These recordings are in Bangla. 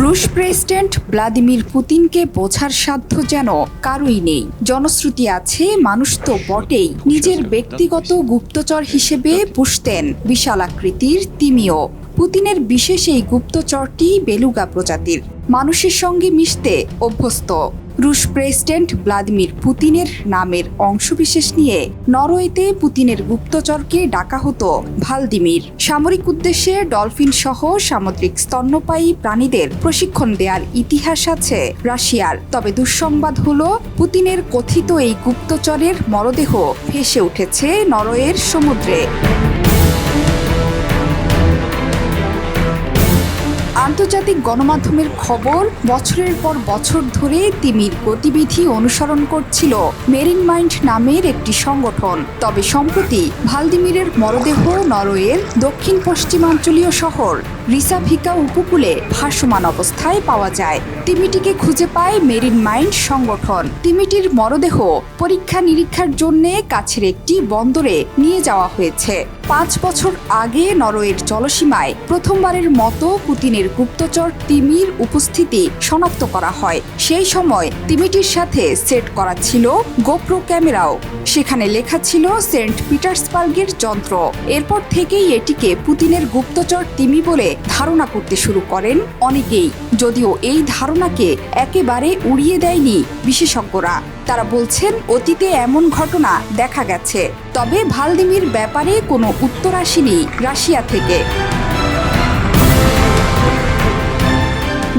রুশ প্রেসিডেন্ট ভ্লাদিমির পুতিনকে বোঝার সাধ্য যেন কারোই নেই। জনশ্রুতি আছে মানুষ তো বটেই, নিজের ব্যক্তিগত গুপ্তচর হিসেবে পুষতেন বিশাল আকৃতির তিমিও। পুতিনের বিশেষ এই গুপ্তচরটি বেলুগা প্রজাতির, মানুষের সঙ্গে মিশতে অভ্যস্ত। রুশ প্রেসিডেন্ট ভ্লাদিমির পুতিনের নামের অংশবিশেষ নিয়ে নরওয়েতে পুতিনের গুপ্তচরকে ডাকা হতো ভালদিমির। সামরিক উদ্দেশ্যে ডলফিন সহ সামুদ্রিক স্তন্যপায়ী প্রাণীদের প্রশিক্ষণ দেওয়ার ইতিহাস আছে রাশিয়ার। তবে দুঃসংবাদ হলো, পুতিনের কথিত এই গুপ্তচরের মরদেহ ভেসে উঠেছে নরওয়ের সমুদ্রে। আন্তর্জাতিক গণমাধ্যমের খবর, বছরের পর বছর ধরে তিমির গতিবিধি অনুসরণ করছিল মেরিন মাইন্ড নামের একটি সংগঠন। তবে সম্প্রতি ভালদিমিরের মরদেহ নরওয়ের দক্ষিণ পশ্চিমাঞ্চলীয় শহর রিসাভিকা উপকূলে ভাসমান অবস্থায় পাওয়া যায়। তিমিটিকে খুঁজে পায় মেরিন মাইন্ড সংগঠন। তিমিটির মরদেহ পরীক্ষা নিরীক্ষার জন্য কাছের একটি বন্দরে নিয়ে যাওয়া হয়েছে। 5 বছর আগে নরওয়ের জলসীমায় প্রথমবারের মতো পুতিনের গুপ্তচর তিমির উপস্থিতি শনাক্ত করা হয়। সেই সময় তিমিটির সাথে সেট করা ছিল গোপ্রো ক্যামেরাও। সেখানে লেখা ছিল সেন্ট পিটার্সবার্গের যন্ত্র। এরপর থেকেই এটিকে পুতিনের গুপ্তচর তিমি বলে ধারণা করতে শুরু করেন অনেকেই, যদিও এই ধারণাকে একেবারে উড়িয়ে দেয়নি বিশেষজ্ঞরা। তারা বলছেন অতীতে এমন ঘটনা দেখা গেছে, তবে ভালদিমির ব্যাপারে কোনো উত্তর আসেনি রাশিয়া থেকে।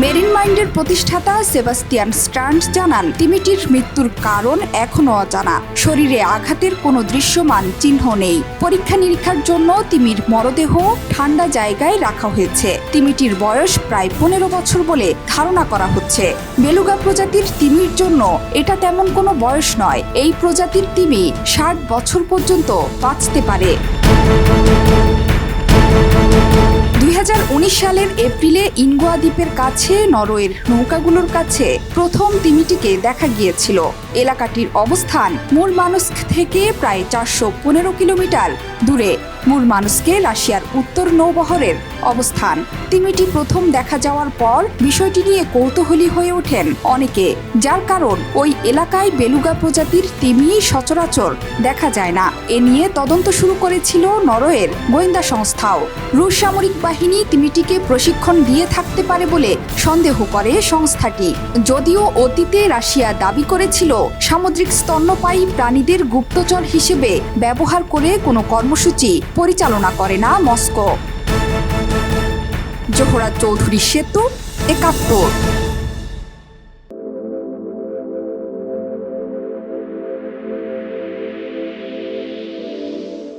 মেরিন মাইন্ডের প্রতিষ্ঠাতা সেবাস্টিয়ান স্টার্নস জানান, তিমিটির মৃত্যুর কারণ এখনও অজানা। শরীরে আঘাতের কোনো দৃশ্যমান চিহ্ন নেই। পরীক্ষা নিরীক্ষার জন্য তিমির মরদেহ ঠান্ডা জায়গায় রাখা হয়েছে। তিমিটির বয়স প্রায় 15 বছর বলে ধারণা করা হচ্ছে। বেলুগা প্রজাতির তিমির জন্য এটা তেমন কোনো বয়স নয়। এই প্রজাতির তিমি 60 বছর পর্যন্ত বাঁচতে পারে। 2019 সালের এপ্রিলে ইনগোয়া দ্বীপের কাছে নরওয়ের নৌকাগুলোর কাছে প্রথম তিমিটিকে দেখা গিয়েছিল। এলাকাটির অবস্থান মুরমানস্ক থেকে প্রায় 415 কিলোমিটার দূরে। মুরমানস্কে রাশিয়ার উত্তর নৌবহরের অবস্থান। তিমিটি প্রথম দেখা যাওয়ার পর বিষয়টি নিয়ে কৌতূহলী হয়ে ওঠেন অনেকে, যার কারণ ওই এলাকায় বেলুগা প্রজাতির তিমি সচরাচর দেখা যায় না। এ নিয়ে তদন্ত শুরু করেছিল নরওয়ের গোয়েন্দা সংস্থাও। রুশ সামরিক বাহিনী তিমিটিকে প্রশিক্ষণ দিয়ে থাকতে পারে বলে সন্দেহ করে সংস্থাটি। যদিও অতীতে রাশিয়া দাবি করেছিল সামুদ্রিক স্তন্যপায়ী প্রাণীদের গুপ্তচর হিসেবে ব্যবহার করে কোনো কর্মসূচি পরিচালনা করে না মস্কো। জোহরা চৌধুরী সেতু, 71।